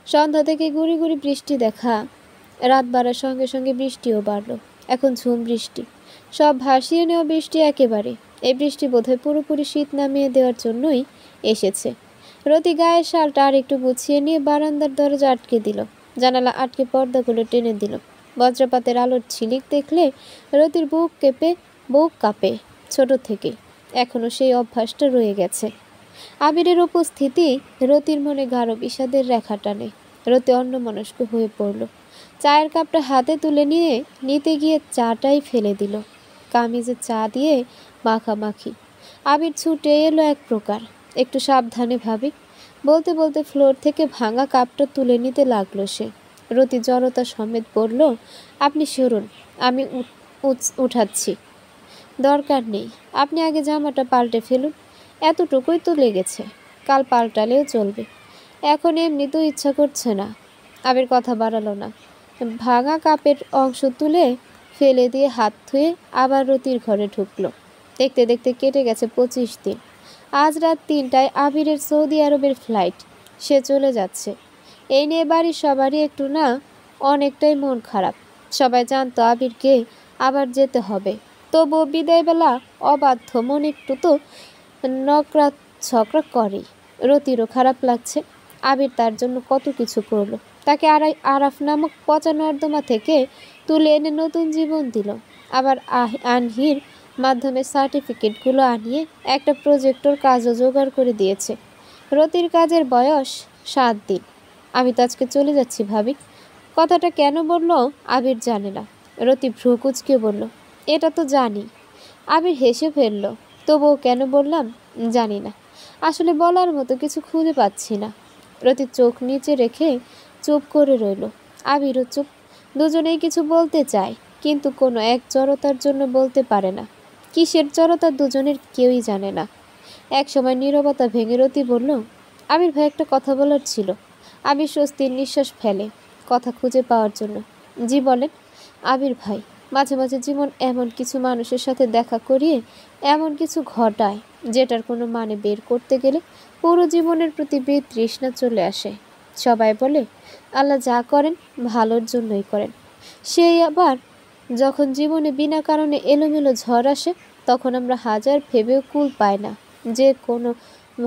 সন্ধ্যা থেকে গুড়ি গুড়ি বৃষ্টি দেখা, রাত বাড়ার সঙ্গে সঙ্গে বৃষ্টিও বাড়ল। এখন ঝুম বৃষ্টি, সব ভাসিয়ে নেওয়া বৃষ্টি একেবারে। এই বৃষ্টি বোধহয় পুরোপুরি শীত নামিয়ে দেওয়ার জন্যই এসেছে। রতি গায়ের শালটা আর একটু গুছিয়ে নিয়ে বারান্দার দরজা আটকে দিল, জানালা আটকে পর্দাগুলো টেনে দিল। বজ্রপাতের আলোর ঝিলিক দেখলে রতির বুক কাঁপে ছোট থেকে। এখনো সেই অভ্যাসটা রয়ে গেছে। আবিরের উপস্থিতি রতির মনে গাঢ় বিষাদের রেখা টানে। রতি অন্যমনস্ক হয়ে পড়ল। চায়ের কাপটা হাতে তুলে নিতে গিয়ে চাটাই ফেলে দিল। কামিজে চা দিয়ে মাখামাখি। আবির ছুটে এলো এক প্রকার। একটু সাবধানে ভাবি, বলতে বলতে ফ্লোর থেকে ভাঙা কাপটা তুলে নিতে লাগলো সে। রতি জড়তা সমেত বলল, আপনি সরুন, আমি উঠাচ্ছি। দরকার নেই, আপনি আগে জামাটা পাল্টে ফেলুন, এতটুকুই তো লেগেছে, কাল পাল্টালেও চলবে, এখন এমনিতেও ইচ্ছা করছে না। আবির কথা বাড়ালো না। ভাঙা কাপের অংশ তুলে ফেলে দিয়ে হাত ধুয়ে আবার রতির ঘরে ঢুকলো। দেখতে দেখতে কেটে গেছে 25 দিন। আজ রাত 3টায় আবিরের সৌদি আরবের ফ্লাইট, সে চলে যাচ্ছে। এই নিয়ে বাড়ির সবারই একটু না অনেকটাই মন খারাপ। সবাই জানতো আবিরকে আবার যেতে হবে, তবুও বিদায়বেলা অবাধ্য মন একটু তো নকরা ছকরা করেই। রতিরও খারাপ লাগছে। আবির তার জন্য কত কিছু করলো, তাকে আরাফ নামক পচা নর্দমা থেকে তুলে এনে নতুন জীবন দিল। আবার আনহির মাধ্যমে সার্টিফিকেটগুলো আনিয়ে একটা প্রজেক্টর কাজও জোগাড় করে দিয়েছে। রতির কাজের বয়স 7 দিন। আমি তো আজকে চলে যাচ্ছি ভাবি। কথাটা কেন বলল আবির জানে না। রতি ভ্রু কুঁচকে বলল, এটা তো জানি। আবির হেসে ফেলল, তবুও কেন বললাম জানি না, আসলে বলার মতো কিছু খুঁজে পাচ্ছি না। রতি চোখ নিচে রেখে চুপ করে রইল। আবিরও চুপ। দুজনেই কিছু বলতে চায়, কিন্তু কোনো এক জড়তার জন্য বলতে পারে না। কিসের জড়তা দুজনের কেউই জানে না। এক সময় নীরবতা ভেঙে রতি বলল, আবির ভাই, একটা কথা বলার ছিল। আবির স্বস্তির নিঃশ্বাস ফেলে, কথা খুঁজে পাওয়ার জন্য। জি বলেন। আবির ভাই, মাঝে মাঝে জীবন এমন কিছু মানুষের সাথে দেখা করিয়ে এমন কিছু ঘটায় যেটার কোনো মানে বের করতে গেলে পুরো জীবনের প্রতি বিতৃষ্ণা চলে আসে। সবাই বলে আল্লাহ যা করেন ভালোর জন্যই করেন। সেই আবার যখন জীবনে বিনা কারণে এলোমেলো ঝড় আসে, তখন আমরা হাজার ভেবেও কুল পাই না যে কোনো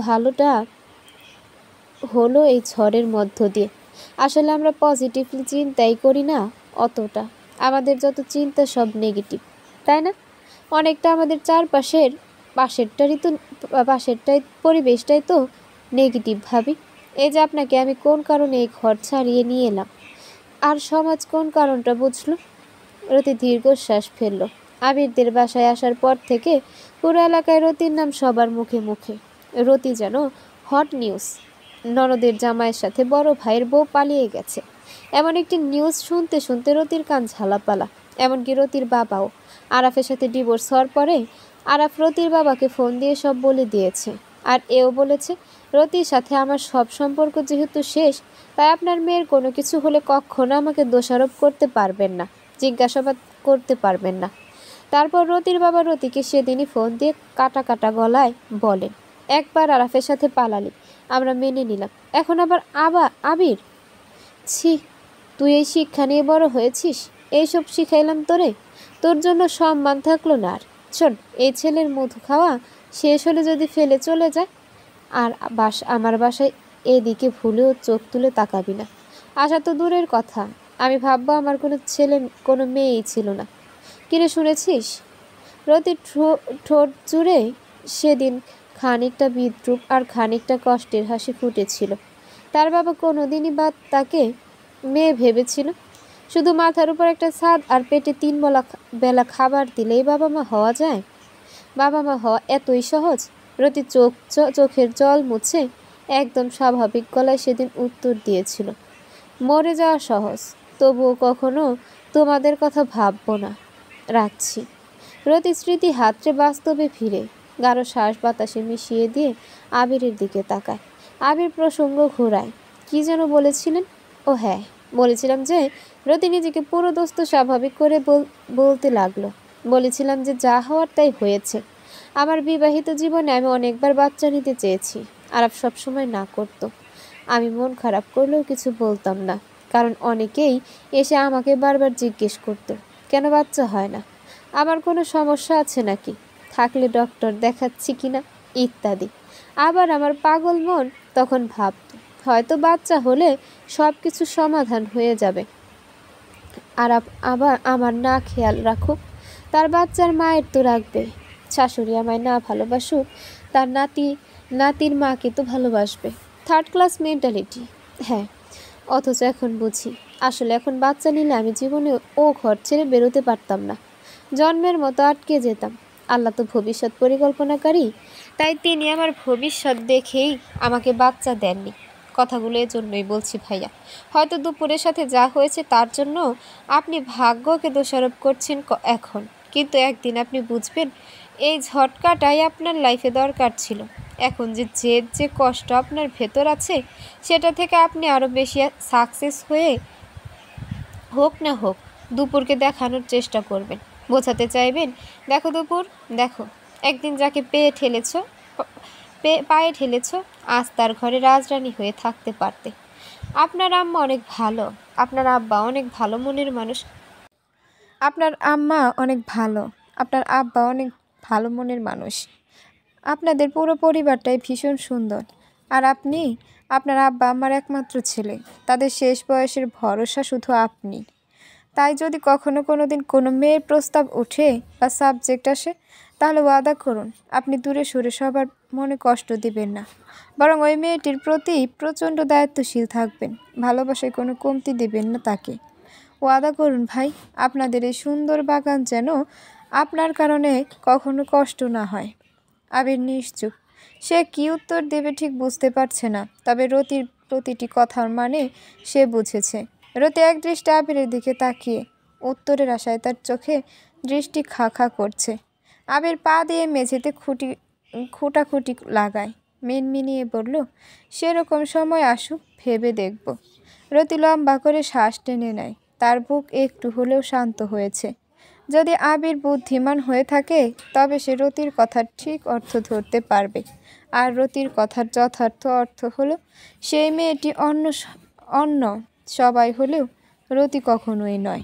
ভালোটা হলো এই ঝড়ের মধ্য দিয়ে। আসলে আমরা পজিটিভলি চিন্তাই করি না অতটা। আমাদের যত চিন্তা সব নেগেটিভ, তাই না? অনেকটা আমাদের পাশেরটাই পরিবেশটাই তো নেগেটিভ ভাবি। এই যে আপনাকে আমি কোন কারণে এই ঘর ছাড়িয়ে নিয়ে এলাম, আর সমাজ কোন কারণটা বুঝলো। রতি দীর্ঘশ্বাস ফেলল। আবিরদের বাসায় আসার পর থেকে পুরো এলাকায় রতির নাম সবার মুখে মুখে। রতি যেন হট নিউজ। ননদের জামাইয়ের সাথে বড় ভাইয়ের বউ পালিয়ে গেছে, এমন একটি নিউজ শুনতে শুনতে রতির কান ঝালাপালা। এমনকি রতির বাবাও। আরাফের সাথে ডিভোর্স হওয়ার পরে আরাফ রতির বাবাকে ফোন দিয়ে সব বলে দিয়েছে। আর এও বলেছে, রতির সাথে আমার সব সম্পর্ক যেহেতু শেষ, তাই আপনার মেয়ের কোনো কিছু হলে কখনো আমাকে দোষারোপ করতে পারবেন না, জিজ্ঞাসাবাদ করতে পারবেন না। তারপর রতির বাবা রতিকে সেদিনই ফোন দিয়ে কাটা কাটা গলায় বলেন, একবার আরাফের সাথে পালালি, আমরা মেনে নিলাম, এখন আবার আবির। ছি, তুই এই শিক্ষা নিয়ে বড় হয়েছিস? এইসব শিখাইলাম তোরে? তোর জন্য সম্মান থাকলো না আর। শোন, এই ছেলের মধু খাওয়া শেষ হলে যদি ফেলে চলে যায়, আর আমার বাসায় এদিকে ভুলেও চোখ তুলে তাকাবি না। আশা তো দূরের কথা, আমি ভাববো আমার কোনো মেয়েই ছিল না। কিরে, শুনেছিস? রতির ঠোঁট জুড়ে সেদিন খানিকটা বিদ্রুপ আর খানিকটা কষ্টের হাসি ফুটেছিল। তার বাবা কোনোদিনই বা তাকে মেয়ে ভেবেছিল? শুধু মাথার উপর একটা ছাদ আর পেটে 3 বেলা খাবার দিলেই বাবা মা হওয়া যায়? বাবা মা হওয়া এতই সহজ? রতি চোখের জল মুছে একদম স্বাভাবিক গলায় সেদিন উত্তর দিয়েছিল, মরে যাওয়া সহজ, তবুও কখনো তোমাদের কথা ভাববো না, রাখছি। রতি স্মৃতি হাতড়ে বাস্তবে ফিরে গাঢ় শ্বাস বাতাসে মিশিয়ে দিয়ে আবিরের দিকে তাকায়। আবির প্রসঙ্গ ঘোরায়। কি যেন বলেছিলেন? ও হ্যাঁ, বলেছিলাম যে রতি নিজেকে পুরো দোস্ত স্বাভাবিক করে বলতে লাগলো। বলেছিলাম যে যা হওয়ার তাই হয়েছে। আমার বিবাহিত জীবনে আমি অনেকবার বাচ্চা নিতে চেয়েছি, আরাফ সবসময় না করতো। আমি মন খারাপ করলেও কিছু বলতাম না, কারণ অনেকেই এসে আমাকে বারবার জিজ্ঞেস করতো কেন বাচ্চা হয় না, আমার কোনো সমস্যা আছে নাকি, থাকলে ডক্টর দেখাচ্ছি কিনা ইত্যাদি। আবার আমার পাগল মন তখন ভাবতো হয়তো বাচ্চা হলে সব কিছু সমাধান হয়ে যাবে। আর আবার আমার না খেয়াল রাখুক, তার বাচ্চার মায়ের তো রাখবে। শাশুড়ি আমায় না ভালোবাসুক, তার নাতির মাকে তো ভালোবাসবে। Third class mentality. হ্যাঁ, অথচ এখন বুঝি আসলে এখন বাচ্চা নিলে আমি জীবনে ও ঘর ছেড়ে বেরোতে পারতাম না, জন্মের মতো আটকে যেতাম। আল্লাহ তো ভবিষ্যৎ পরিকল্পনাকারী, তাই তিনি আমার ভবিষ্যৎ দেখেই আমাকে বাচ্চা দেননি। কথাগুলো এজন্যই বলছি ভাইয়া, হয়তো দুপুরের সাথে যা হয়েছে তার জন্য আপনি ভাগ্যকে দোষারোপ করছেন এখন, কিন্তু একদিন আপনি বুঝবেন এই ঝটকাটাই আপনার লাইফে দরকার ছিল। এখন যে জেদ যে কষ্ট আপনার ভেতর আছে, সেটা থেকে আপনি আরও বেশি সাকসেস হয়ে হোক না হোক দুপুরকে দেখানোর চেষ্টা করবেন, বোঝাতে চাইবেন দেখো দুপুর, দেখো একদিন যাকে পায়ে ঠেলেছ আজ তার ঘরে রাজরানী হয়ে থাকতে পারতে। আপনার আম্মা অনেক ভালো, আপনার আব্বা অনেক ভালো মনের মানুষ, আপনার আম্মা অনেক ভালো, আপনার আব্বা অনেক ভালো মনের মানুষ, আপনাদের পুরো পরিবারটাই ভীষণ সুন্দর। আর আপনি, আপনার আব্বা আমার একমাত্র ছেলে, তাদের শেষ বয়সের ভরসা শুধু আপনি। তাই যদি কখনো কোনো দিন কোনো মেয়ের প্রস্তাব ওঠে বা সাবজেক্ট আসে, তাহলে ওয়াদা করুন আপনি দূরে সরে সবার মনে কষ্ট দিবেন না, বরং ওই মেয়েটির প্রতি প্রচণ্ড দায়িত্বশীল থাকবেন, ভালোবাসায় কোনো কমতি দেবেন না তাকে। ওয়াদা করুন ভাই, আপনাদের এই সুন্দর বাগান যেন আপনার কারণে কখনো কষ্ট না হয়। আবির নিশ্চুপ, সে কী উত্তর দেবে ঠিক বুঝতে পারছে না, তবে রতির প্রতিটি কথার মানে সে বুঝেছে। রতি একদৃষ্টে আবিরের দিকে তাকিয়ে উত্তরের আশায় তার চোখে দৃষ্টি খা খা করছে। আবির পা দিয়ে মেঝেতে খুঁটাখুটি লাগায়, মিনমিনিয়ে বলল, সেরকম সময় আসুক, ভেবে দেখব। রতি লম্বা করে শ্বাস টেনে নেয়, তার বুক একটু হলেও শান্ত হয়েছে। যদি আবির বুদ্ধিমান হয়ে থাকে তবে সে রতির কথার ঠিক অর্থ ধরতে পারবে, আর রতির কথার যথার্থ অর্থ হলো সেই মেয়েটি অন্য সবাই হলেও রতি কখনোই নয়।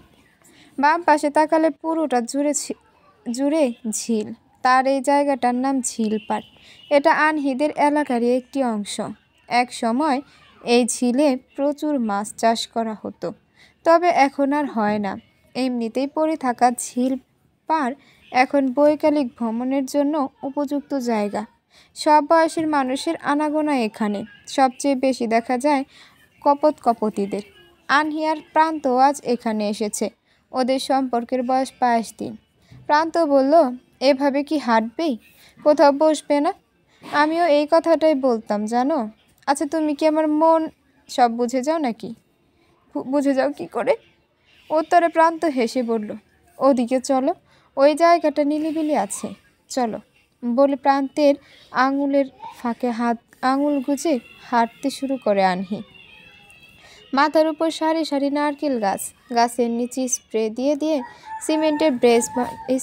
বাম পাশে তাকালে পুরোটা জুড়ে ঝিল, তার এই জায়গাটার নাম ঝিলপাড়। এটা আনহিদের এলাকারই একটি অংশ। এক সময় এই ঝিলে প্রচুর মাছ চাষ করা হতো, তবে এখন আর হয় না। এমনিতেই পড়ে থাকা ঝিল পাড় এখন বৈকালিক ভ্রমণের জন্য উপযুক্ত জায়গা। সব বয়সের মানুষের আনাগোনা এখানে, সবচেয়ে বেশি দেখা যায় কপতিদের। আনহি আর প্রান্ত আজ এখানে এসেছে, ওদের সম্পর্কের বয়স 22 দিন। প্রান্ত বলল, এভাবে কি হাঁটবেই, কোথাও বসবে না? আমিও এই কথাটাই বলতাম জানো। আচ্ছা, তুমি কি আমার মন সব বুঝে যাও নাকি? বুঝে যাও কি করে? উত্তরে প্রান্ত হেসে বলল, ওদিকে চলো, ওই জায়গাটা নিলিবিলি আছে, চলো। বলে প্রান্তের আঙুলের ফাঁকে আঙুল গুজে হাঁটতে শুরু করে আনহি। মাথার উপর সারি সারি নারকেল গাছ, গাছের নিচে স্প্রে দিয়ে দিয়ে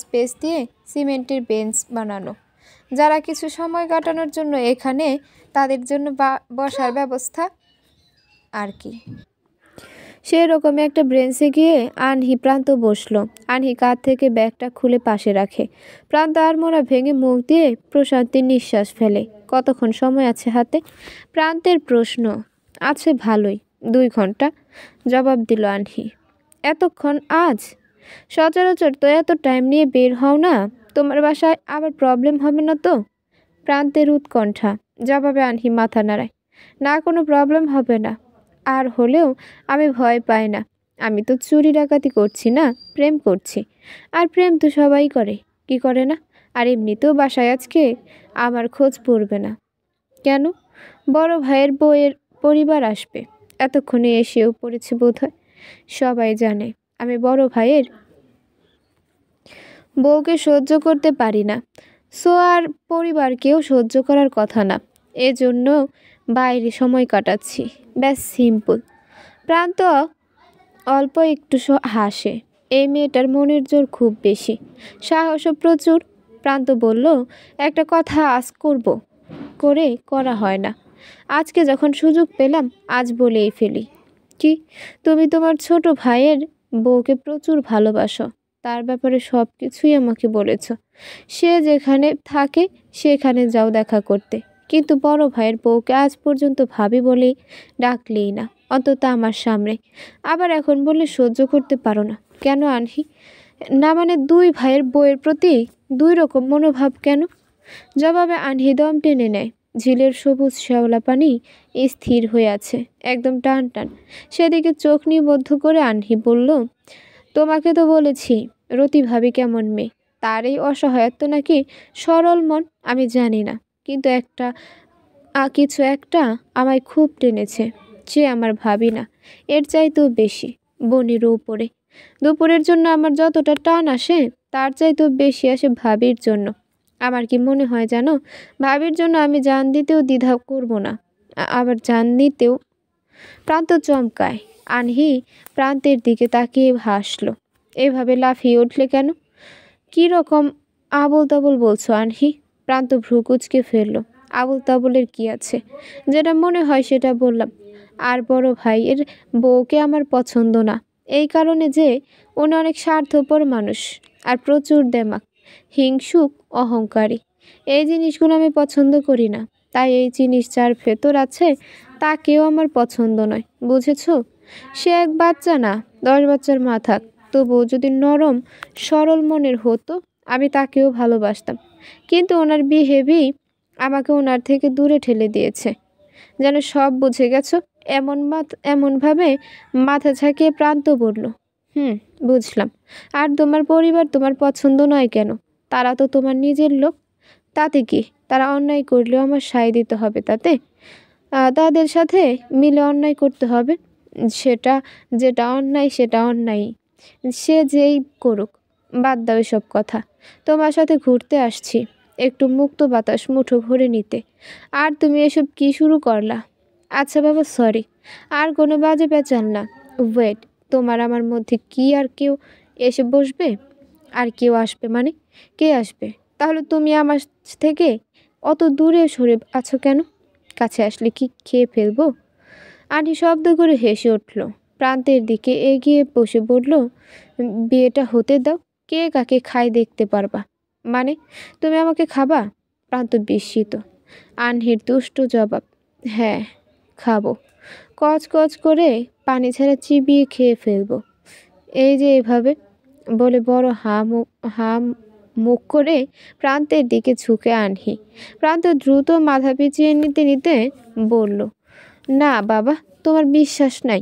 স্পেস দিয়ে সিমেন্টের বেঞ্চ বানানো। যারা কিছু সময় কাটানোর জন্য এখানে, তাদের জন্য বসার ব্যবস্থা আর কি। সেরকম একটা ব্রেঞ্চে গিয়ে আনহি প্রান্ত বসলো। আনহি কাঁধ থেকে ব্যাগটা খুলে পাশে রাখে। প্রান্ত আড়মোড়া ভেঙে মুখ দিয়ে প্রশান্তির নিঃশ্বাস ফেলে। কতক্ষণ সময় আছে হাতে? প্রান্তের প্রশ্ন। আছে ভালোই, 2 ঘন্টা, জবাব দিল আনহি। এতক্ষণ আজ? সচরাচর তো এত টাইম নিয়ে বের হও না, তোমার বাসায় আবার প্রবলেম হবে না তো? প্রান্তের উৎকণ্ঠা। জবাবে আনহি মাথা নাড়ায়, না, কোনো প্রবলেম হবে না। আর হলেও আমি ভয় পাই না, আমি তো চুরি ডাকাতি করছি না, প্রেম করছি। আর প্রেম তো সবাই করে, কি করে না? আর এমনিতেও বাসায় আজকে আমার খোঁজ পড়বে না কেন? বড় ভাইয়ের বউয়ের পরিবার আসবে, এতক্ষণে এসেও পড়েছে বোধহয়। সবাই জানে আমি বড় ভাইয়ের বউকে সহ্য করতে পারি না, সো আর পরিবারকেও সহ্য করার কথা না, এজন্য বাইরে সময় কাটাচ্ছি, ব্যাস সিম্পল। প্রান্ত অল্প একটু হাসে। এই মেয়েটার মনের জোর খুব বেশি, সাহসও প্রচুর। প্রান্ত বলল, একটা কথা আজ করা হয় না, আজকে যখন সুযোগ পেলাম আজ বলেই ফেলি। কি? তুমি তোমার ছোট ভাইয়ের বউকে প্রচুর ভালোবাসো, তার ব্যাপারে সব কিছুই আমাকে বলেছ। সে যেখানে থাকে সেখানে যাও দেখা করতে, কিন্তু বড় ভাইয়ের বউকে আজ পর্যন্ত ভাবি বলেই ডাকলেই না, অন্তত আমার সামনে। আবার এখন বললে সহ্য করতে পারো না কেন আনহি? না মানে দুই ভাইয়ের বউয়ের প্রতি দুই রকম মনোভাব কেন? জবাবে আনহি দম টেনে নেয়। ঝিলের সবুজ শ্যাওলা পানি স্থির হয়ে আছে, একদম টান টান। সেদিকে চোখ নিবদ্ধ করে আনহি বলল, তোমাকে তো বলেছি রতি ভাবি কেমন মেয়ে, তার এই অসহায়ত্ব নাকি সরল মন আমি জানি না, কিন্তু কিছু একটা আমায় খুব টেনেছে। সে আমার ভাবি না, এর চাইতেও বেশি, বনির উপরে। দুপুরের জন্য আমার যতটা টান আসে তার চাইতেও বেশি আসে ভাবির জন্য। আমার কি মনে হয় জানো, ভাবির জন্য আমি জান দিতেও দ্বিধা করব না, আবার জান দিতেও। প্রান্ত চমকায়। আনহি প্রান্তের দিকে তাকিয়ে হাসলো। এভাবে লাফিয়ে উঠলে কেন? কি রকম আবল তাবল বলছো আনহি? প্রান্ত ভ্রু কুচকে ফেললো। আবল তাবলের কি আছে, যেটা মনে হয় সেটা বললাম। আর বড় ভাইয়ের বউকে আমার পছন্দ না, এই কারণে যে উনি অনেক স্বার্থপর মানুষ আর প্রচুর দেমাক, হিংসুক, অহংকারী। এই জিনিসগুলো আমি পছন্দ করি না। তাই এই জিনিস যার ভেতর আছে তাকেও আমার পছন্দ নয়, বুঝেছো? সে এক বাচ্চা না, 10 বাচ্চার মা থাক, তবুও যদি নরম সরল মনের হতো আমি তাকেও ভালোবাসতাম। কিন্তু ওনার বিহেভি আমাকে ওনার থেকে দূরে ঠেলে দিয়েছে। যেন সব বুঝে গেছো, এমনভাবে মাথা ঝাঁকিয়ে প্রান্ত বলল, বুঝলাম। আর তোমার পরিবার তোমার পছন্দ নয় কেন? তারা তো তোমার নিজের লোক। তাতে কি? তারা অন্যায় করলেও আমার সায় দিতে হবে তাতে? তাদের সাথে মিলে অন্যায় করতে হবে। সেটা যেটা অন্যায় সেটা অন্যায়, সে যেই করুক। বাদ দাও এসব কথা। তোমার সাথে ঘুরতে আসছি, একটু মুক্ত বাতাস মুঠো ভরে নিতে, আর তুমি এসব কি শুরু করলা? আচ্ছা বাবা, সরি, আর কোনো বাজে পেঁচাল না। ওয়েট, তোমার আমার মধ্যে কি আর কেউ এসে বসবে? আর কেউ আসবে মানে? কে আসবে? তাহলে তুমি আমার থেকে অত দূরে সরে আছো কেন? কাছে আসলে কি খেয়ে ফেলবো? আন্টি শব্দ করে হেসে উঠল। প্রান্তের দিকে এগিয়ে বসে বলল, বিয়েটা হতে দাও, কে কাকে খায় দেখতে পারবা। মানে তুমি আমাকে খাবা? প্রান্ত বিস্মিত। আনহির দুষ্ট জবাব, হ্যাঁ খাবো, কচ কচ করে পানি ছাড়া চিবিয়ে খেয়ে ফেলবো। এই যে এভাবে বলে বড় হাম মুখ করে প্রান্তের দিকে ঝুঁকে আনহি। প্রান্ত দ্রুত মাথা পিছিয়ে নিতে নিতে বলল, না বাবা, তোমার বিশ্বাস নাই।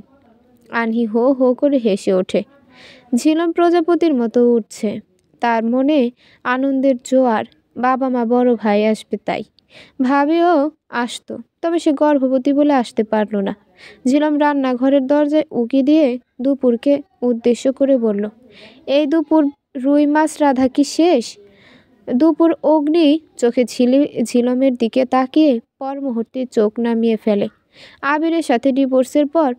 আনহি হো হো করে হেসে ওঠে। ঝিলম প্রজাপতির মতো উঠছে, তার মনে আনন্দের জোয়ার। বাবা মা বড় ভাই আসবে তাই। ভাবেও আসতো, তবে সে গর্ভবতী বলে আসতে পারলো না। ঝিলম রান্নাঘরের দরজায় উকি দিয়ে দুপুরকে উদ্দেশ্য করে বলল, এই দুপুর রুই মাছ রাধা কি শেষ? দুপুর অগ্নি চোখে ঝিলমের দিকে তাকিয়ে পর মুহূর্তে চোখ নামিয়ে ফেলে। আবিরের সাথে ডিভোর্সের পর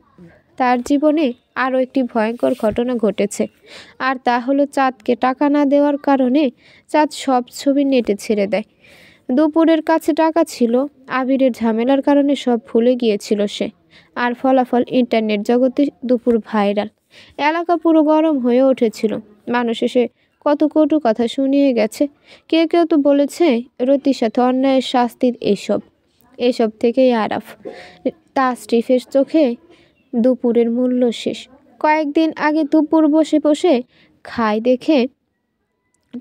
তার জীবনে আরও একটি ভয়ঙ্কর ঘটনা ঘটেছে, আর তা হলো চাঁদকে টাকা না দেওয়ার কারণে চাঁদ সব ছবি নেটে ছেড়ে দেয়। দুপুরের কাছে টাকা ছিল, আবিরের ঝামেলার কারণে সব ভুলে গিয়েছিল সে, আর ফলাফল ইন্টারনেট জগতে দুপুর ভাইরাল। এলাকা পুরো গরম হয়ে উঠেছিল। মানুষ এসে কত কটু কথা শুনিয়ে গেছে। কেউ কেউ তো বলেছে রতির সাথে অন্যায়ের শাস্তি এসব থেকেই আরাফ তাসরিফের চোখে দুপুরের মূল্য শেষ। কয়েকদিন আগে দুপুর বসে বসে খায় দেখে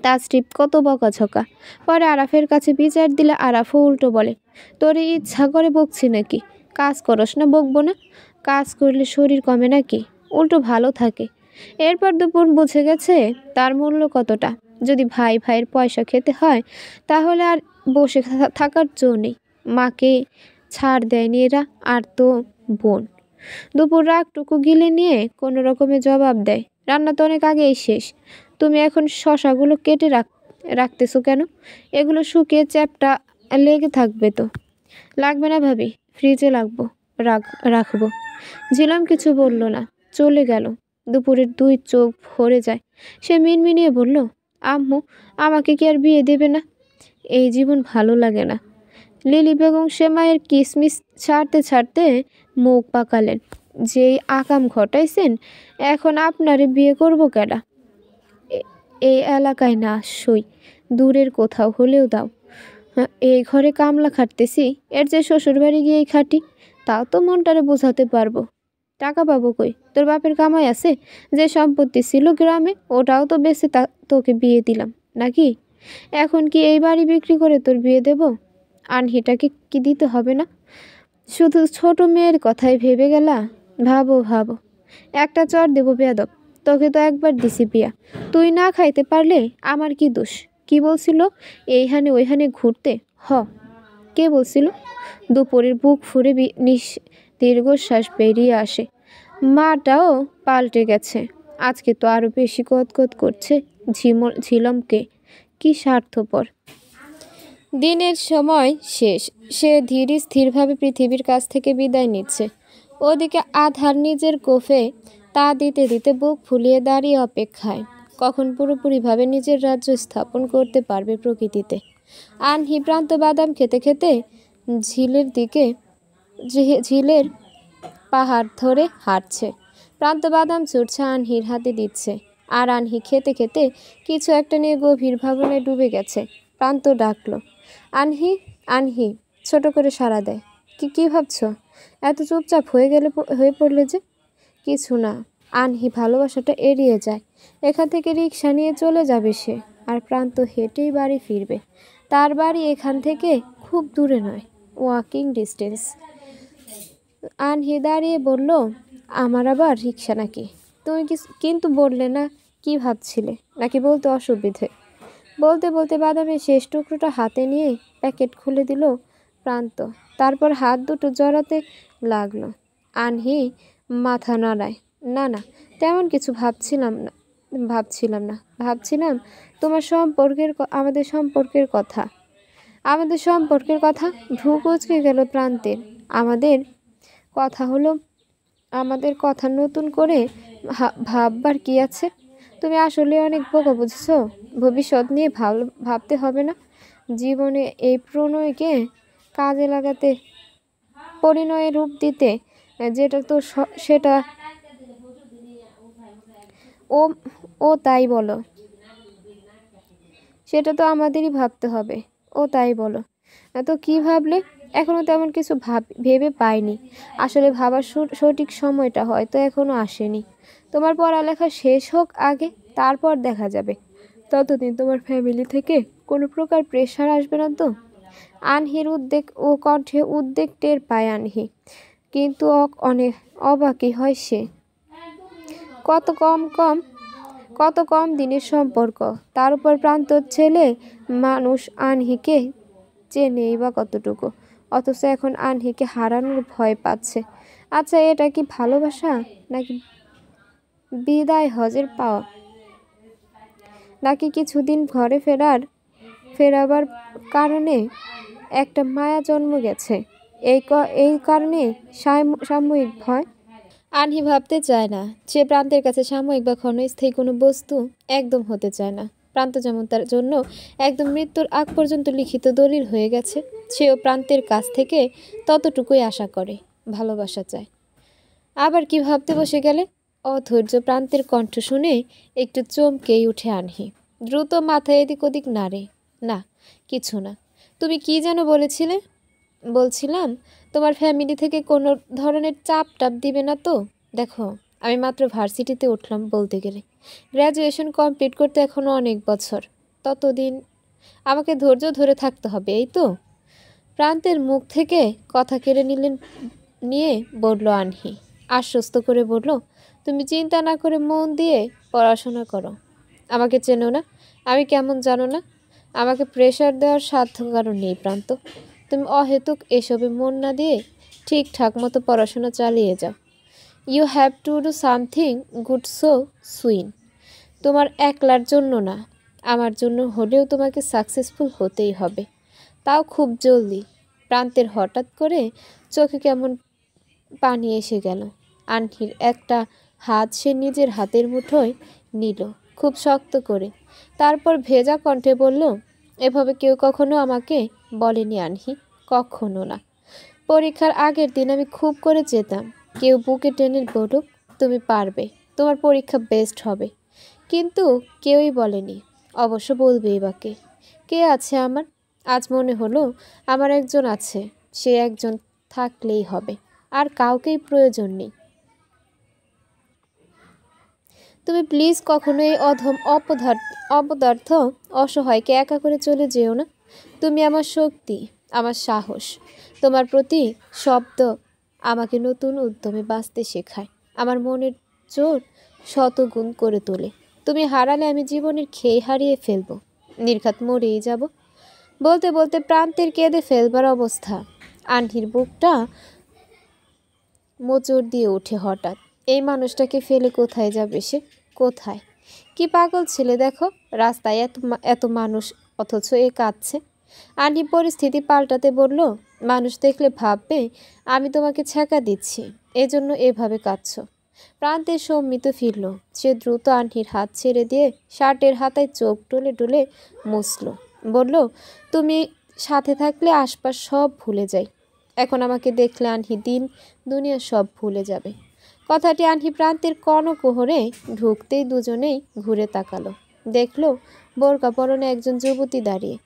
তাসরিফ কত বকাঝকা। পরে আরাফের কাছে বিচার দিলে আরাফও উল্টো বলে, তোর ইচ্ছা করে বকছি নাকি? কাজ করস না বকবো না? কাজ করলে শরীর কমে নাকি? উল্টো ভালো থাকে। এরপর দুপুর বুঝে গেছে তার মূল্য কতটা। যদি ভাই ভাইয়ের পয়সা খেতে হয় তাহলে আর বসে থাকার জো নেই। মাকে ছাড় দেয়নি এরা, আর তো বোন। দুপুর রাগটুকু গিলে নিয়ে কোনো রকমে জবাব দেয়, রান্না তো অনেক আগেই শেষ। তুমি এখন শশাগুলো কেটে রাখতেছো কেন? এগুলো শুকিয়ে চ্যাপটা লেগে থাকবে তো। লাগবে না ভাবি, ফ্রিজে রাখবো। ঝিলাম কিছু বলল না, চলে গেল। দুপুরের দুই চোখ ভরে যায়। সে মিনমিনিয়ে বলল, আম্মু আমাকে কি আর বিয়ে দেবে না? এই জীবন ভালো লাগে না। লিলি বেগম সেমাইয়ের কিসমিস ছাড়তে ছাড়তে মুখ পাকালেন। যেই আকাম ঘটাইছেন, এখন আপনারে বিয়ে করব কেডা? এই এলাকায় না, সই দূরের কোথাও হলেও দাও। এই ঘরে কামলা খাটতেছি, এর যে শ্বশুর বাড়ি গিয়েই খাটি, তাও তো মনটারে বোঝাতে পারবো। টাকা পাবো কই? তোর বাপের কামাই আছে? যে সম্পত্তি ছিল গ্রামে, ওটাও তো বেঁচে তোকে বিয়ে দিলাম নাকি? এখন কি এই বাড়ি বিক্রি করে তোর বিয়ে দেব? আনহিটাকে কি দিতে হবে না? শুধু ছোট মেয়ের কথাই ভেবে গেলা? ভাবো ভাবো, একটা চর দেবো বেয়াদব। তোকে তো একবার দিছি বিয়া, তুই না খাইতে পারলে আমার কি দোষ? কি বলছিল এইখানে ওইখানে ঘুরতে? হ, কে বলছিল? দুপুরের বুক ফুরে দীর্ঘশ্বাস বেরিয়ে আসে। মাটাও পাল্টে গেছে, আজকে তো আরো বেশি গদগদ করছে। ঝিলমকে কি স্বার্থপর। দিনের সময় শেষ, সে ধীর স্থিরভাবে পৃথিবীর কাছ থেকে বিদায় নিচ্ছে। ওদিকে আধার নিজের গোফে তা দিতে দিতে বুক ফুলিয়ে দাঁড়িয়ে অপেক্ষায়, কখন পুরোপুরিভাবে নিজের রাজ্য স্থাপন করতে পারবে প্রকৃতিতে। আনহি প্রান্ত বাদাম খেতে খেতে ঝিলের পাহাড় ধরে হাঁটছে। প্রান্ত বাদাম ছুটছে, আনহির হাতে দিচ্ছে, আর আনহি খেতে খেতে কিছু একটা নিয়ে গভীর ভাবনায় ডুবে গেছে। প্রান্ত ডাকলো, আনহি আনহি, ছোট করে সাড়া দেয়। কি ভাবছ? এত চুপচাপ হয়ে পড়লে যে? কিছু না। আনহি ভালোবাসাটা এড়িয়ে যায়। এখান থেকে রিক্সা নিয়ে চলে যাবে সে, আর প্রান্ত হেঁটেই বাড়ি ফিরবে। তার বাড়ি এখান থেকে খুব দূরে নয়, ওয়াকিং ডিস্টেন্স। আনহি দাঁড়িয়ে বলল, আমার আবার রিক্সা নাকি? তুমি কিন্তু বললে না কি ভাবছিলে, নাকি বলতে অসুবিধে? বলতে বলতে বাদামের শেষ টুকরোটা হাতে নিয়ে প্যাকেট খুলে দিল প্রান্ত, তারপর হাত দুটো জড়াতে লাগলো। আনহি মাথা নাড়ায়, না না, তেমন কিছু ভাবছিলাম না। ভাবছিলাম আমাদের সম্পর্কের কথা। ভ্রু কুঁচকে গেল প্রান্তের। আমাদের কথা নতুন করে ভাববার কি আছে? তুমি আসলে অনেক বোকা, বুঝছো? ভবিষ্যৎ নিয়ে ভাবতে হবে না? জীবনে এই প্রণয়কে কাজে লাগাতে, পরিণয়ে রূপ দিতে, যেটা তো সেটা ও তাই বলো। সেটা তো আমাদেরই ভাবতে হবে। ও তাই বলো। তো কি ভাবলে? এখনো তেমন কিছু ভেবে পাইনি। আসলে ভাবার সঠিক সময়টা হয়তো এখনো আসেনি। তোমার পড়ালেখা শেষ হোক আগে, তারপর দেখা যাবে। ততদিন তোমার ফ্যামিলি থেকে কোনো প্রকার প্রেশার আসবে না তো? আনহির উদ্বেগ ও কণ্ঠে উদ্বেগ টের পায় আনহি, কিন্তু অনেক অবাকই হয় সে। কত কম দিনের সম্পর্ক, তার উপর প্রান্তর ছেলে মানুষ আনহিকে চেনেই বা কতটুকু, অথচ এখন আনহিকে হারানোর ভয় পাচ্ছে। আচ্ছা, এটা কি ভালোবাসা, নাকি বিদায় হজের পাওয়া, নাকি কিছুদিন ঘরে ফেরাবার কারণে একটা মায়া জন্ম গেছে? এই কারণে সাময়িক ভয়। আনহি ভাবতে চায় না। সে প্রান্তের কাছে সাময়িক বা ক্ষণস্থায়ী কোনো বস্তু একদম হতে চায় না। প্রান্ত যেমন তার জন্য একদম মৃত্যুর আগ পর্যন্ত লিখিত দলিল হয়ে গেছে, সেও প্রান্তের কাছ থেকে ততটুকুই আশা করে, ভালোবাসা চায়। আবার কি ভাবতে বসে গেলে? অধৈর্য প্রান্তের কণ্ঠ শুনে একটু চমকেই উঠে আনহি। দ্রুত মাথায় এদিক ওদিক নাড়ে। না, কিছু না। তুমি কি যেন বলেছিলে? বলছিলাম তোমার ফ্যামিলি থেকে কোনো ধরনের চাপ দিবে না তো? দেখো, আমি মাত্র ভার্সিটিতে উঠলাম বলতে গেলে। গ্র্যাজুয়েশন কমপ্লিট করতে এখনও অনেক বছর। ততদিন আমাকে ধৈর্য ধরে থাকতে হবে, এই তো? প্রান্তের মুখ থেকে কথা কেড়ে নিয়ে বলল আনহি, আশ্বস্ত করে বলল, তুমি চিন্তা না করে মন দিয়ে পড়াশোনা করো। আমাকে চেনো না, আমি কেমন জানো না? আমাকে প্রেশার দেওয়ার সাধ্য কারণ নেই প্রান্ত। তুমি অহেতুক এসবে মন না দিয়ে ঠিকঠাক মতো পড়াশোনা চালিয়ে যাও। You have to do something good so soon. তোমার একলার জন্য না, আমার জন্য হলেও তোমাকে সাকসেসফুল হতেই হবে, তাও খুব জলদি। প্রান্তের হঠাৎ করে চোখে কেমন পানি এসে গেল। আনহির একটা হাত সে নিজের হাতের মুঠোয় নিল খুব শক্ত করে, তারপর ভেজা কণ্ঠে বলল, এভাবে কেউ কখনো আমাকে বলেনি আনহি। কখনো না। পরীক্ষার আগের দিন আমি খুব করে যেতাম, কেউ বুকে টেনে বলুক তুমি পারবে, তোমার পরীক্ষা বেস্ট হবে, কিন্তু কেউই বলেনি। অবশ্য বলবেই বা কে? কে আছে আমার? আজ মনে হলো আমার একজন আছে, সে একজন থাকলেই হবে, আর কাউকেই প্রয়োজন নেই। তুমি প্লিজ কখনো এই অধম অপদার্থ অসহায়কে একা করে চলে যেও না। তুমি আমার শক্তি, আমার সাহস। তোমার প্রতি শব্দ আমাকে নতুন উদ্যমে বাঁচতে শেখায়, আমার মনের জোর শতগুণ করে তোলে। তুমি হারালে আমি জীবনের খেই হারিয়ে ফেলবো, নির্ঘাত মরেই যাব। বলতে বলতে প্রান্তের কেঁদে ফেলবার অবস্থা। আন্টির বুকটা মোচড় দিয়ে ওঠে হঠাৎ। এই মানুষটাকে ফেলে কোথায় যাবে সে? কোথায়? কি পাগল ছেলে দেখো, রাস্তায় এত মানুষ, অথচ এ কাঁদছে। আন্টি পরিস্থিতি পাল্টাতে বলল, মানুষ দেখলে ভাববে আমি তোমাকে ছ্যাঁকা দিচ্ছি, এজন্য এভাবে কাঁদছ। প্রান্তের সম্মিত ফিরল। সে দ্রুত আন্টির হাত ছেড়ে দিয়ে শার্টের হাতায় চোখ টুলে টুলে মুছল। বলল, তুমি সাথে থাকলে আশপাশ সব ভুলে যাই, এখন আমাকে দেখলে আনহি দিন দুনিয়া সব ভুলে যাবে। কথাটি আনহি প্রান্তের কর্ণকুহরে ঢুকতেই দুজনেই ঘুরে তাকালো। দেখলো বোরকা পরনে একজন যুবতী দাঁড়িয়ে।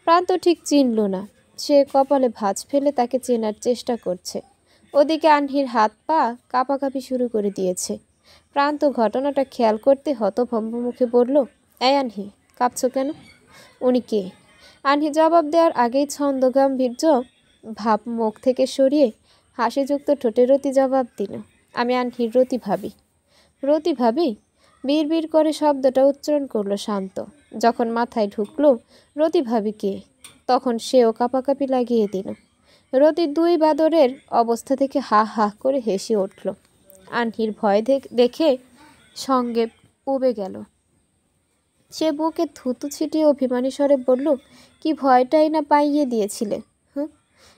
প্রান্ত ঠিক চিনল না, সে কপালে ভাঁজ ফেলে তাকে চেনার চেষ্টা করছে। ওদিকে আনহির হাত পা কাঁপাকাঁপি শুরু করে দিয়েছে। প্রান্ত ঘটনাটা খেয়াল করতে হতভম্ব মুখে বলল, এই আনহি, কাঁপছো কেন? উনি কে? আনহি জবাব দেওয়ার আগেই ছন্দ গাম্ভীর্য ভাব মুখ থেকে সরিয়ে হাসিযুক্ত ঠোঁটে রতি জবাব দিল, আমি আনহির রতি ভাবি। রতি ভাবি? বিড় করে শব্দটা উচ্চারণ করলো শান্ত। যখন মাথায় ঢুকলো রতি ভাবি কে, তখন সেও কাঁপাকাঁপি লাগিয়ে দিল। রতির দুই বাদরের অবস্থা থেকে হা হা করে হেসে উঠল। আনহির ভয় দেখে সঙ্গে উবে গেল। সে বুকে থুতু ছিটিয়ে অভিমানী স্বরে বলল, কি ভয়টাই না পাইয়ে দিয়েছিলে।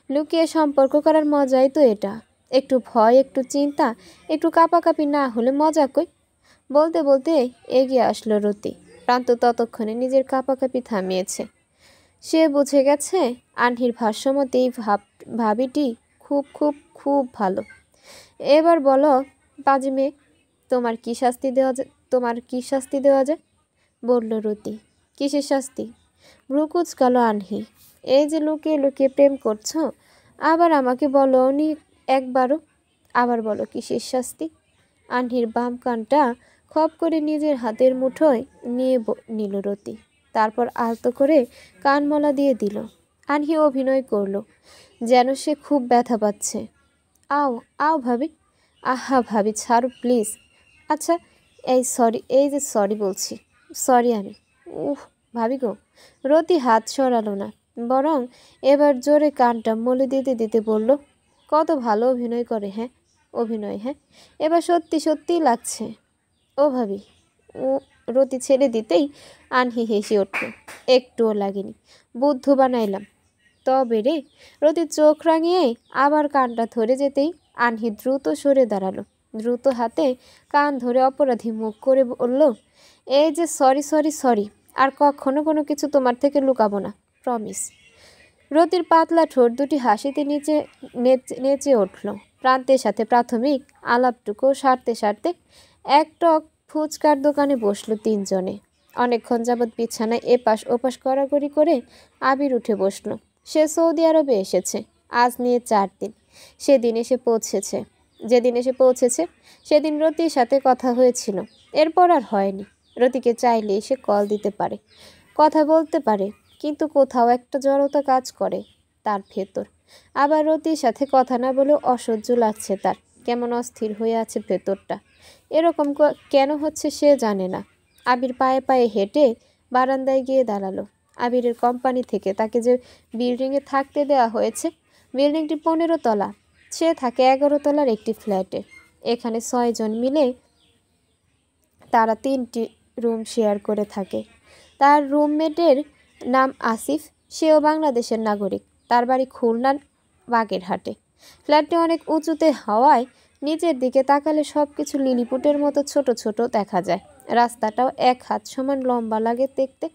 লুকিয়ে সম্পর্ক করার মজাই তো এটা। একটু ভয়, একটু চিন্তা, একটু কাঁপাকাঁপি না হলে মজা কই? বলতে বলতে এগিয়ে আসলো রতি। প্রান্ত ততক্ষণে নিজের কাঁপাকাঁপি থামিয়েছে। সে বুঝে গেছে আনহির ভাষ্যমতে এই ভাবিটি খুব খুব খুব ভালো। এবার বলো পাজি মেয়ে, তোমার কি শাস্তি দেওয়া যায়? বলল রতি। কিসের শাস্তি? ভ্রু কুঁচকাল আনহি। এই যে লুকিয়ে লুকিয়ে প্রেম করছো, আবার আমাকে বলো নি একবারও। আবার বলো কিসের শাস্তি? আনহির বাম কানটা খপ করে নিজের হাতের মুঠোয় নিয়ে নিল রতি। তারপর আলতো করে কানমলা দিয়ে দিল। আনহি অভিনয় করলো যেন সে খুব ব্যথা পাচ্ছে। আও আও ভাবি। আহা ভাবি ছাড়ো প্লিজ। আচ্ছা এই যে সরি বলছি, সরি আমি। উহ ভাবি গো। রতি হাত সরালো না, বরং এবার জোরে কানটা মলে দিতে দিতে বলল, কত ভালো অভিনয় করে। হ্যাঁ অভিনয়, হ্যাঁ এবার সত্যি সত্যিই লাগছে। ও ভাবি। ও রতি ছেড়ে দিতেই আনহি হেসে উঠল। একটুও লাগেনি, বুদ্ধ বানাইলাম। তবে রে। রতি চোখ রাঙিয়ে আবার কানটা ধরে যেতেই আনহি দ্রুত সরে দাঁড়ালো। দ্রুত হাতে কান ধরে অপরাধী মুখ করে বলল, এই যে সরি সরি সরি, আর কখনো কোনো কিছু তোমার থেকে লুকাবো না, প্রমিস। রতির পাতলা ঠোঁট দুটি হাসিতে নেচে উঠল। প্রান্তের সাথে প্রাথমিক আলাপটুকু সারতে সারতে এক টক ফুচকার দোকানে বসলো তিনজনে। অনেকক্ষণ যাবৎ বিছানায় এপাশ ওপাশ কড়াকড়ি করে আবির উঠে বসলো। সে সৌদি আরবে এসেছে আজ নিয়ে 4 দিন। যেদিন এসে পৌঁছেছে সেদিন রতির সাথে কথা হয়েছিল, এরপর আর হয়নি। রতিকে চাইলে সে কল দিতে পারে, কথা বলতে পারে, কিন্তু কোথাও একটা জড়তা কাজ করে তার ভেতর। আবার রতির সাথে কথা না বলেও অসহ্য লাগছে তার, কেমন অস্থির হয়ে আছে ভেতরটা। এরকম কেন হচ্ছে সে জানে না। আবির পায়ে পায়ে হেঁটে বারান্দায় গিয়ে দাঁড়ালো। আবিরের কোম্পানি থেকে তাকে যে বিল্ডিংয়ে থাকতে দেওয়া হয়েছে, বিল্ডিংটি 15 তলা, সে থাকে 11 তলার একটি ফ্ল্যাটে। এখানে 6 জন মিলে তারা 3টি রুম শেয়ার করে থাকে। তার রুমমেটের নাম আসিফ, সেও বাংলাদেশের নাগরিক। তার বাড়ি খুলনার বাগেরহাটে। ফ্ল্যাটটি অনেক উঁচুতে হওয়ায় নিচের দিকে তাকালে সব কিছু লিলিপুটের মতো ছোট ছোট দেখা যায়। রাস্তাটাও 1 হাত সমান লম্বা লাগে দেখতে।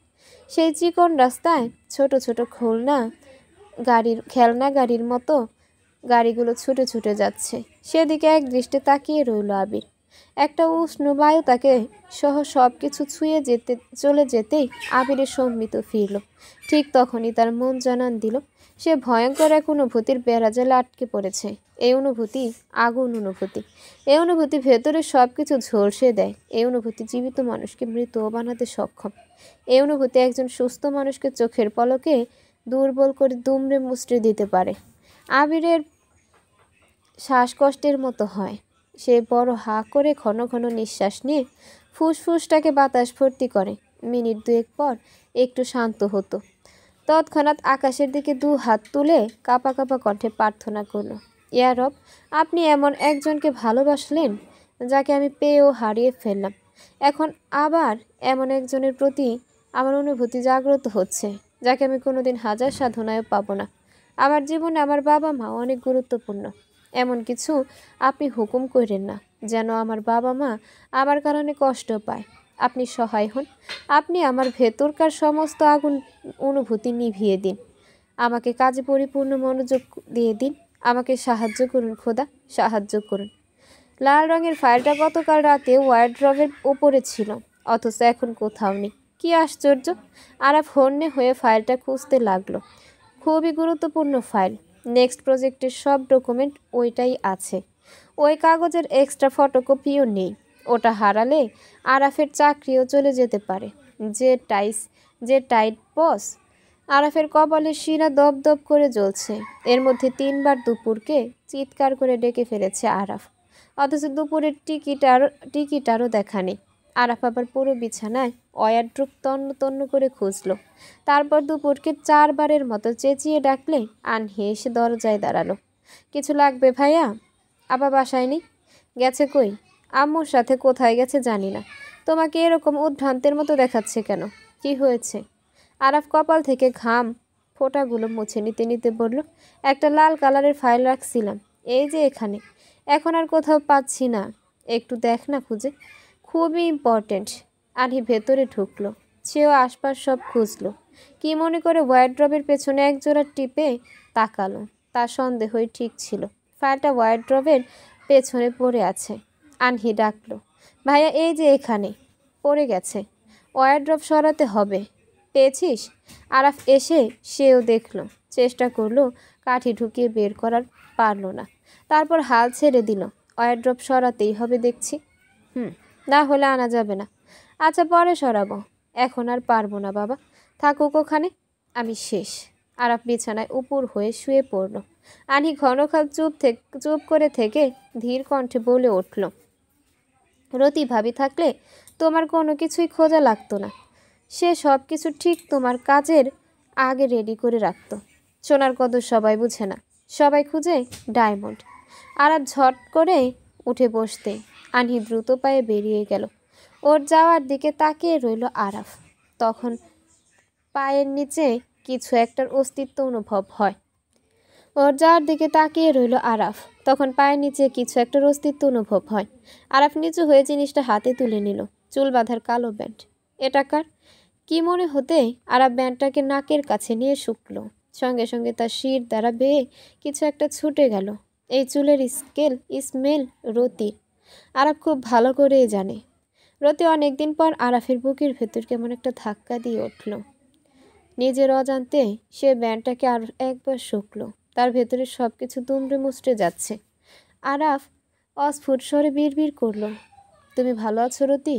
সেই চিকন রাস্তায় ছোট ছোট খুলনা খেলনা গাড়ির মতো গাড়িগুলো ছুটে ছুটে যাচ্ছে। সেদিকে এক দৃষ্টে তাকিয়ে রইল আবির। একটা উষ্ণ বায়ু তাকে সহ সব কিছু ছুঁয়ে চলে যেতেই আবিরের সম্মিত ফিরল। ঠিক তখনই তার মন জানান দিল সে ভয়ঙ্কর এক অনুভূতির বেড়াজালে আটকে পড়েছে। এই অনুভূতি আগুন অনুভূতি। এই অনুভূতি ভেতরে সব কিছু ঝলসে দেয়। এই অনুভূতি জীবিত মানুষকে মৃতও বানাতে সক্ষম। এই অনুভূতি একজন সুস্থ মানুষকে চোখের পলকে দুর্বল করে দুমড়ে মুচড়ে দিতে পারে। আবিরের শ্বাসকষ্টের মতো হয়। সে বড় হা করে ঘন ঘন নিঃশ্বাস নিয়ে ফুসফুসটাকে বাতাস ভর্তি করে। মিনিট দুয়েক পর একটু শান্ত হতো। তৎক্ষণাৎ আকাশের দিকে দু হাত তুলে কাঁপা কাঁপা কণ্ঠে প্রার্থনা করল, ইয়া রব, আপনি এমন একজনকে ভালোবাসলেন যাকে আমি পেয়েও হারিয়ে ফেললাম। এখন আবার এমন একজনের প্রতি আমার অনুভূতি জাগ্রত হচ্ছে যাকে আমি কোনোদিন হাজার সাধনায়ও পাবো না। আমার জীবনে আমার বাবা মা অনেক গুরুত্বপূর্ণ। এমন কিছু আপনি হুকুম করেন না যেন আমার বাবা মা আমার কারণে কষ্ট পায়। আপনি সহায় হন। আপনি আমার ভেতরকার সমস্ত আগুন অনুভূতি নিভিয়ে দিন। আমাকে কাজে পরিপূর্ণ মনোযোগ দিয়ে দিন। আমাকে সাহায্য করুন খোদা, সাহায্য করুন। লাল রঙের ফাইলটা গতকাল রাতে ওয়ার্ড্রবের ওপরে ছিল, অথচ এখন কোথাও নেই। কি আশ্চর্য! আরাফ হন্যে হয়ে ফাইলটা খুঁজতে লাগলো। খুবই গুরুত্বপূর্ণ ফাইল। নেক্সট প্রজেক্টের সব ডকুমেন্ট ওইটাই আছে। ওই কাগজের এক্সট্রা ফটোকপিও নেই। ওটা হারালে আরাফের চাকরিও চলে যেতে পারে। যে টাইট বস। আরাফের কপালের শিরা দপ দপ করে জ্বলছে। এর মধ্যে 3 বার দুপুরকে চিৎকার করে ডেকে ফেলেছে আরাফ, অথচ দুপুরের টিকিটারও দেখা নেই। আরাফ আবার পুরো বিছানায় ওয়ার্ড্রোব তন্ন তন্ন করে খুঁজল। তারপর দুপুরকে 4 বারের মতো চেঁচিয়ে ডাকলে আনহি এসে দরজায় দাঁড়ালো। কিছু লাগবে ভাইয়া? আবার বাসায় নেই? গেছে কই? আম্মুর সাথে কোথায় গেছে জানি না। তোমাকে এরকম উদ্ভ্রান্তের মতো দেখাচ্ছে কেন? কি হয়েছে? আরাফ কপাল থেকে ঘাম ফোঁটাগুলো মুছে নিতে নিতে বলল, একটা লাল কালারের ফাইল রাখছিলাম, এই যে এখানে। এখন আর কোথাও পাচ্ছি না। একটু দেখ না খুঁজে, খুবই ইম্পর্টেন্ট। আনহি ভেতরে ঢুকলো। সেও আশপাশ সব খুঁজলো। কি মনে করে ওয়ার্ড্রবের পেছনে একজোড়া টিপে তাকালো। তার সন্দেহই ঠিক ছিল। ফাইলটা ওয়ার্ড্রবের পেছনে পড়ে আছে। আনহি ডাকলো, ভাইয়া এই যে এখানে পড়ে গেছে, ওয়ার্ড্রব সরাতে হবে। পেয়েছিস? আরাফ এসে সেও দেখলো, চেষ্টা করলো কাঠি ঢুকিয়ে বের করার, পারল না। তারপর হাল ছেড়ে দিল। ওয়ার্ড্রব সরাতেই হবে দেখছি। না হলে আনা যাবে না। আচ্ছা পরে সরাবো, এখন আর পারবো না বাবা, থাকুক ওখানে, আমি শেষ। আরাফ বিছানায় উপুর হয়ে শুয়ে পড়ল। আনহি ঘনকাল চুপ করে থেকে ধীর কণ্ঠে বলে উঠল, রতি ভাবি থাকলে তোমার কোনো কিছুই খোঁজা লাগতো না। সে সব কিছু ঠিক তোমার কাজের আগে রেডি করে রাখতো। সোনার কদর সবাই বুঝে না, সবাই খুঁজে ডায়মন্ড। আরাফ ঝট করে উঠে বসতে আনহি দ্রুত পায়ে বেরিয়ে গেল। ওর যাওয়ার দিকে তাকিয়ে রইল আরাফ। তখন পায়ের নিচে কিছু একটার অস্তিত্ব অনুভব হয়। আরাফ নিচু হয়ে জিনিসটা হাতে তুলে নিল। চুল বাঁধার কালো ব্যান্ড। এটা কার? কি মনে হতে আরাফ ব্যান্ডটাকে নাকের কাছে নিয়ে শুকল। সঙ্গে সঙ্গে তার শির দ্বারা বেয়ে কিছু একটা ছুটে গেল। এই চুলের স্মেল রতির। আরাফ খুব ভালো করেই জানে। রতি অনেকদিন পর আরাফের বুকের ভেতর কেমন একটা ধাক্কা দিয়ে উঠল। নিজের অজান্তে সে ব্যান্ডটাকে আর একবার শুকল। তার ভেতরে সব কিছু দুমড়ে মুচড়ে যাচ্ছে। আরাফ অস্ফুট স্বরে বিড়বিড় করল, তুমি ভালো আছো রতি?